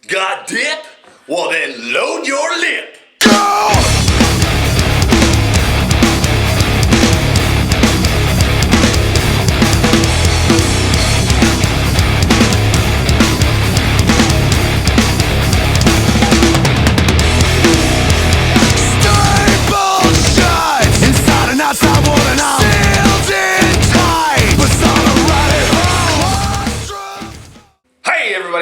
Got dip? Well then load your lip.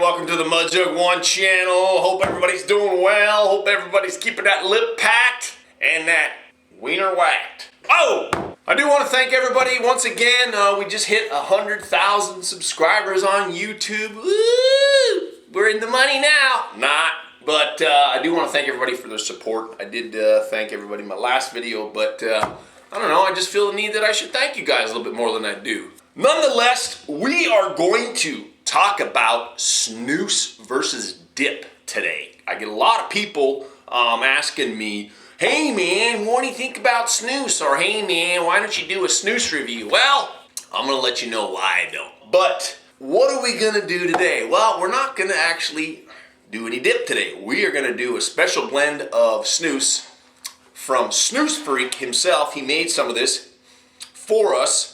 Welcome to the Mud Jug 1 channel. Hope everybody's doing well. Hope everybody's keeping that lip packed and that wiener whacked. Oh! I do want to thank everybody once again. We just hit 100,000 subscribers on YouTube. Woo! We're in the money now. Not. But I do want to thank everybody for their support. I did thank everybody in my last video, but I don't know. I just feel the need that I should thank you guys a little bit more than I do. Nonetheless, we are going to talk about snus versus dip today. I get a lot of people asking me, hey man, what do you think about snus? Or hey man, why don't you do a snus review? Well, I'm gonna let you know why I don't. But what are we gonna do today? Well, we're not gonna actually do any dip today. We are gonna do a special blend of snus from Snus Freak himself. He made some of this for us.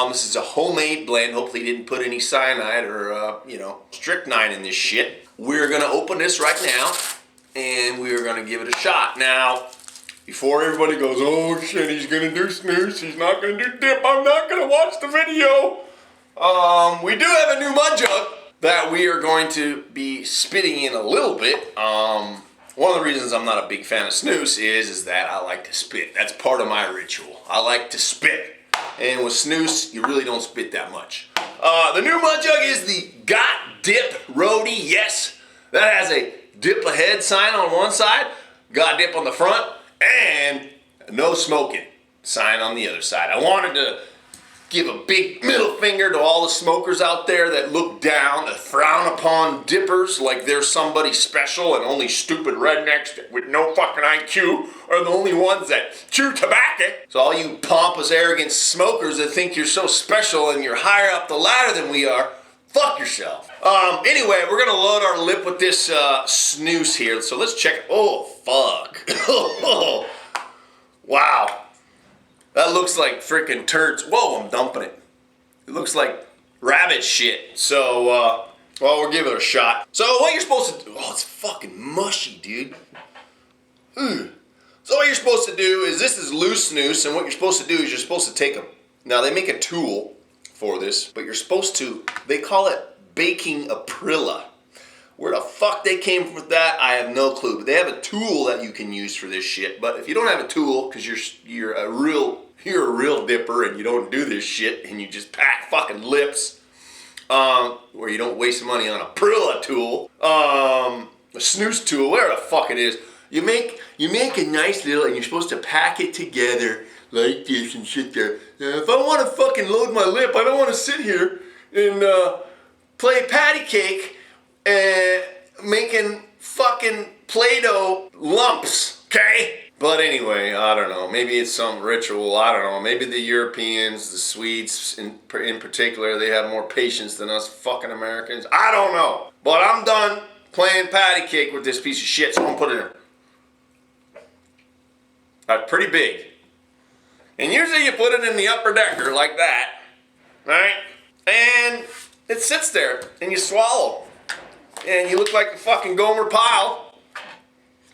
This is a homemade blend. Hopefully he didn't put any cyanide or, strychnine in this shit. We're going to open this right now, and we're going to give it a shot. Now, before everybody goes, oh shit, he's going to do snus, he's not going to do dip, I'm not going to watch the video. We do have a new mud jug that we are going to be spitting in a little bit. One of the reasons I'm not a big fan of snus is that I like to spit. That's part of my ritual. I like to spit. And with snus, you really don't spit that much. The new mud jug is the Got Dip Roadie. Yes, that has a dip ahead sign on one side, Got Dip on the front, and no smoking sign on the other side. I wanted to give a big middle finger to all the smokers out there that look down, that frown upon dippers like they're somebody special and only stupid rednecks with no fucking IQ are the only ones that chew tobacco. So all you pompous, arrogant smokers that think you're so special and you're higher up the ladder than we are, fuck yourself. Anyway, we're gonna load our lip with this snus here. So let's check it. Oh, fuck. Wow. That looks like freaking turds. Whoa, I'm dumping it. It looks like rabbit shit. So, well, we'll give it a shot. So what you're supposed to do, oh, it's fucking mushy, dude. So what you're supposed to do is, this is loose snus, and what you're supposed to do is you're supposed to take now they make a tool for this, but you're supposed to, they call it baking Aprilla. Where the fuck they came from with that, I have no clue. But they have a tool that you can use for this shit. But if you don't have a tool, because you're a real dipper and you don't do this shit and you just pack fucking lips, where you don't waste money on a Aprilla tool, a snus tool, whatever the fuck it is, you make a nice little, and you're supposed to pack it together like this and sit there. Now, if I want to fucking load my lip, I don't want to sit here and play patty cake and making fucking Play-Doh lumps, okay? But anyway, I don't know. Maybe it's some ritual. I don't know. Maybe the Europeans, the Swedes in particular, they have more patience than us fucking Americans. I don't know. But I'm done playing patty cake with this piece of shit, so I'm gonna put it in. That's pretty big. And usually you put it in the upper decker like that, right? And it sits there, and you swallow. And you look like a fucking Gomer Pyle,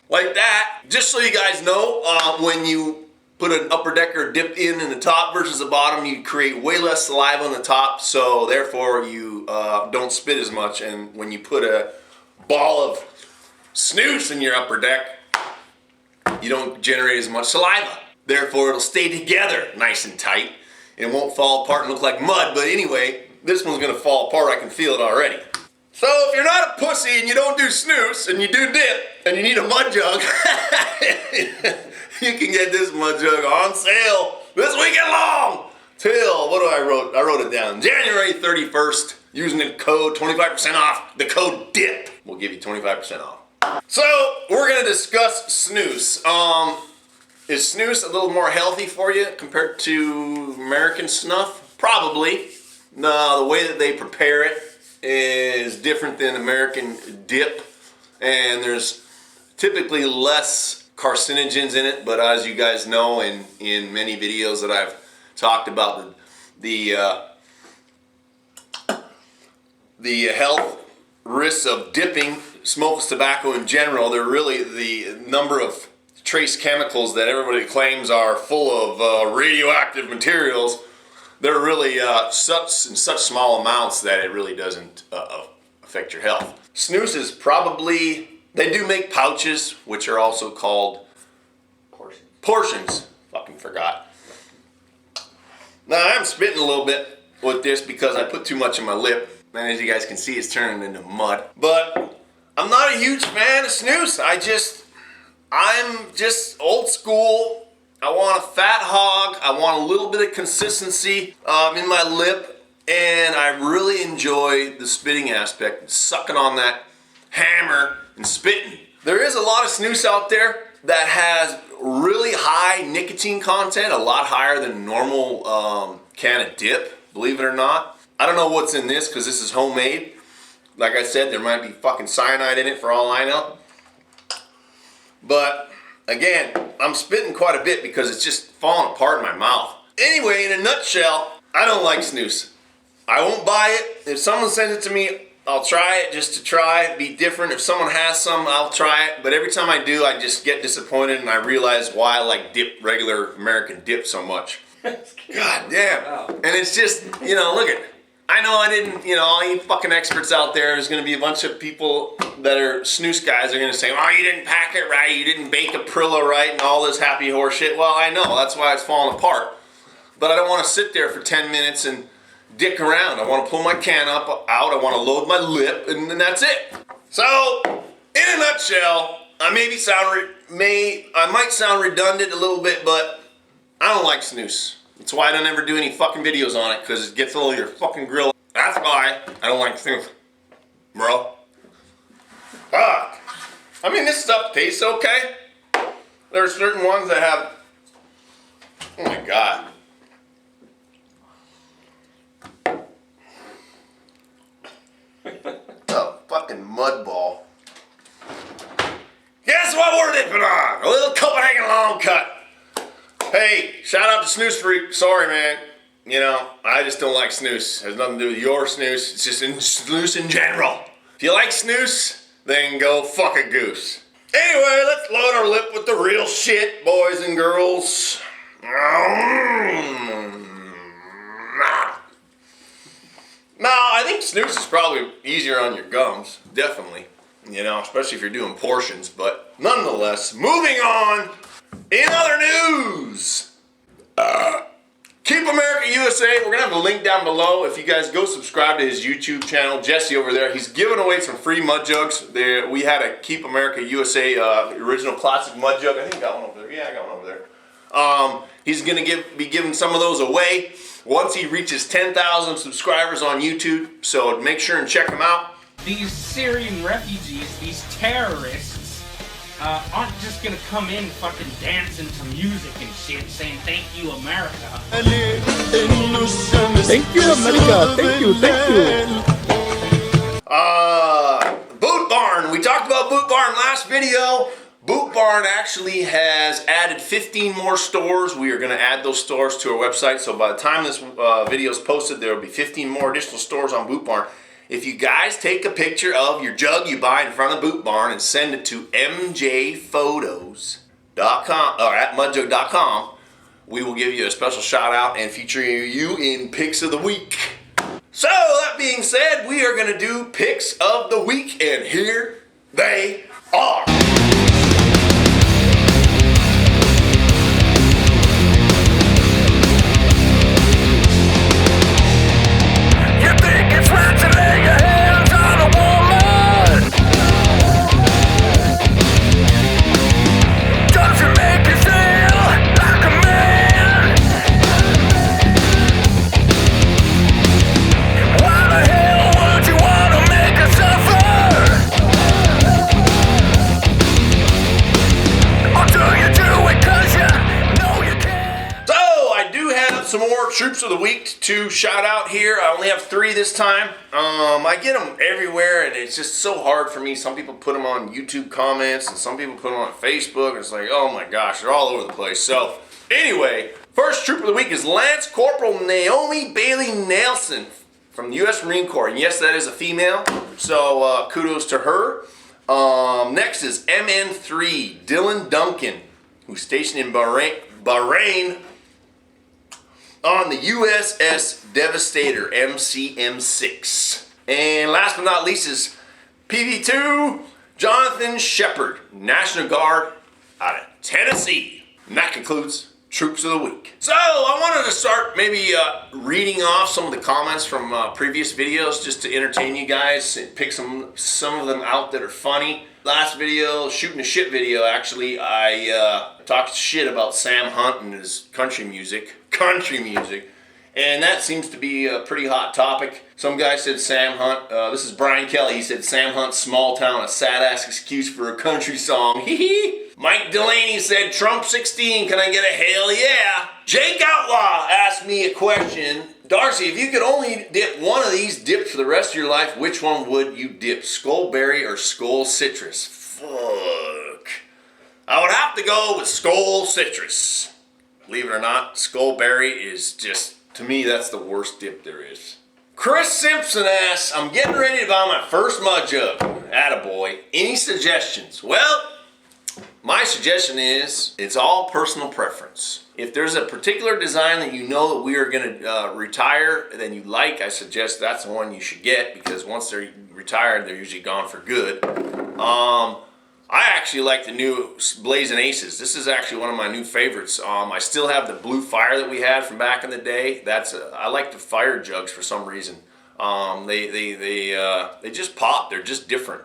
like that. Just so you guys know, when you put an upper decker dip in the top versus the bottom, you create way less saliva on the top, so therefore you don't spit as much. And when you put a ball of snus in your upper deck, you don't generate as much saliva. Therefore it'll stay together nice and tight and won't fall apart and look like mud. But anyway, this one's gonna fall apart. I can feel it already. So if you're not a pussy and you don't do snus and you do dip and you need a mud jug, you can get this mud jug on sale this weekend long till, what do I wrote? I wrote it down. January 31st, using the code 25% off, the code DIP will give you 25% off. So we're gonna discuss snus. Is snus a little more healthy for you compared to American snuff? Probably. No, the way that they prepare it is different than American dip, and there's typically less carcinogens in it, but as you guys know in many videos that I've talked about the health risks of dipping smokeless tobacco in general, they're really the number of trace chemicals that everybody claims are full of radioactive materials. They're really in such small amounts that it really doesn't affect your health. Snus is probably, they do make pouches, which are also called portions. Fucking forgot. Now I'm spitting a little bit with this because I put too much on my lip. And as you guys can see, it's turning into mud. But I'm not a huge fan of snus. I'm just old school. I want a fat hog. I want a little bit of consistency in my lip. And I really enjoy the spitting aspect, sucking on that hammer and spitting. There is a lot of snus out there that has really high nicotine content, a lot higher than normal can of dip, believe it or not. I don't know what's in this because this is homemade. Like I said, there might be fucking cyanide in it for all I know. But again, I'm spitting quite a bit because it's just falling apart in my mouth. Anyway, in a nutshell, I don't like snus. I won't buy it. If someone sends it to me, I'll try it just to try it, be different. If someone has some, I'll try it. But every time I do, I just get disappointed and I realize why I like regular American dip so much. God damn. Wow. And it's just, look at it. I know I didn't, all you fucking experts out there, there's going to be a bunch of people that are snus guys are going to say, oh, you didn't pack it right, you didn't bake a Prilla right, and all this happy horse shit. Well, I know, that's why it's falling apart. But I don't want to sit there for 10 minutes and dick around. I want to pull my can out, I want to load my lip, and then that's it. So, in a nutshell, I might sound redundant a little bit, but I don't like snus. That's why I don't ever do any fucking videos on it, because it gets all your fucking grill. That's why I don't like snus, bro. Fuck. I mean, this stuff tastes okay. There are certain ones that have, oh my God. Oh, fucking mud ball. Guess what we're dipping on? A little Copenhagen long cut. Hey, shout out to Snus Freak. Sorry, man. I just don't like snus. It has nothing to do with your snus. It's just snus in general. If you like snus, then go fuck a goose. Anyway, let's load our lip with the real shit, boys and girls. Now, I think snus is probably easier on your gums. Definitely. Especially if you're doing portions. But nonetheless, moving on. In other news, Keep America USA, we're going to have a link down below. If you guys go subscribe to his YouTube channel, Jesse over there, he's giving away some free mud jugs. We had a Keep America USA original classic mud jug. I think I got one over there. Yeah, I got one over there. He's going to be giving some of those away once he reaches 10,000 subscribers on YouTube. So make sure and check him out. These Syrian refugees, these terrorists, aren't just gonna come in fucking dancing to music and shit saying thank you America. Thank you America, thank you. Boot Barn, we talked about Boot Barn last video. Boot Barn actually has added 15 more stores. We are gonna add those stores to our website, so by the time this video is posted, there will be 15 more additional stores on Boot Barn. If you guys take a picture of your jug you buy in front of Boot Barn and send it to mjphotos.com or at mudjug.com, we will give you a special shout out and feature you in Picks of the Week. So that being said, we are going to do Picks of the Week, and here they are. troops of the week to shout out here. I only have 3 this time. I get them everywhere, and it's just so hard for me. Some people put them on YouTube comments, and some people put them on Facebook, and it's like, oh my gosh, they're all over the place. So, anyway, first troop of the week is Lance Corporal Naomi Bailey Nelson from the U.S. Marine Corps. And yes, that is a female, so kudos to her. Next is MN3 Dylan Duncan, who's stationed in Bahrain on the USS Devastator MCM6. And last but not least is PV2 Jonathan Shepard, National Guard out of Tennessee. And that concludes Troops of the Week. So I wanted to start maybe reading off some of the comments from previous videos just to entertain you guys and pick some of them out that are funny. Last video, shooting a shit video, actually, I talked shit about Sam Hunt and his country music, and that seems to be a pretty hot topic. Some guy said Sam Hunt, this is Brian Kelly, he said Sam Hunt's Small Town, a sad-ass excuse for a country song, hee hee. Mike Delaney said Trump 16, can I get a hell yeah? Jake Outlaw asked me a question. Darcy, if you could only dip one of these dips for the rest of your life, which one would you dip? Skullberry or Skull Citrus? Fuck. I would have to go with Skull Citrus. Believe it or not, Skullberry is just, to me, that's the worst dip there is. Chris Simpson asks, I'm getting ready to buy my first mud jug. Attaboy. Any suggestions? Well, my suggestion is, it's all personal preference. If there's a particular design that you know that we are going to retire, then you like, I suggest that's the one you should get, because once they're retired, they're usually gone for good. I actually like the new Blazing Aces. This is actually one of my new favorites. I still have the Blue Fire that we had from back in the day. I like the fire jugs for some reason. They just pop. They're just different.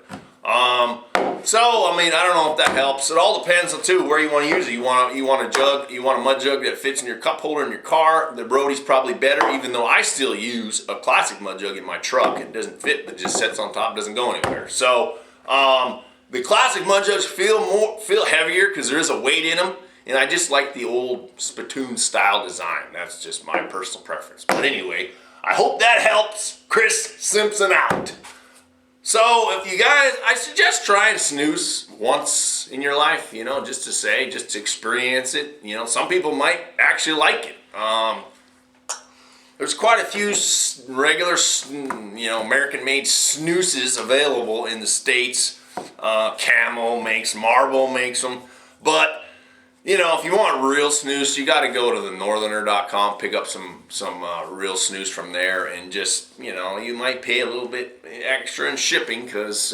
So, I mean, I don't know if that helps. It all depends on, too, where you want to use it. You want a mud jug that fits in your cup holder in your car. The Brody's probably better, even though I still use a classic mud jug in my truck. It doesn't fit, but just sits on top, doesn't go anywhere. So, the classic mud jugs feel heavier because there is a weight in them, and I just like the old spittoon style design. That's just my personal preference. But anyway, I hope that helps Chris Simpson out. So, if you guys, I suggest trying snus once in your life, just to experience it. Some people might actually like it. There's quite a few regular, American-made snoozes available in the States. Camel makes, Marlboro makes them. But, if you want real snus, you got to go to the northerner.com, pick up some real snus from there, and just, you might pay a little bit extra in shipping because,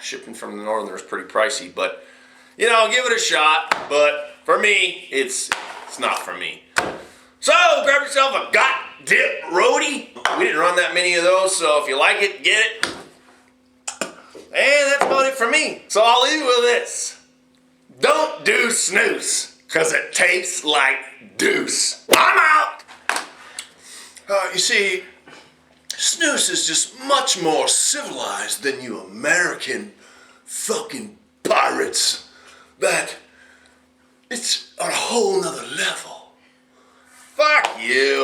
shipping from the Northerner is pretty pricey. But, give it a shot. But for me, it's not for me. So, grab yourself a Got Dip Roadie. We didn't run that many of those, so if you like it, get it. And that's about it for me. So I'll leave you with this. Don't do snooze, because it tastes like deuce. I'm out! You see, snooze is just much more civilized than you American fucking pirates. That it's on a whole nother level. Fuck you.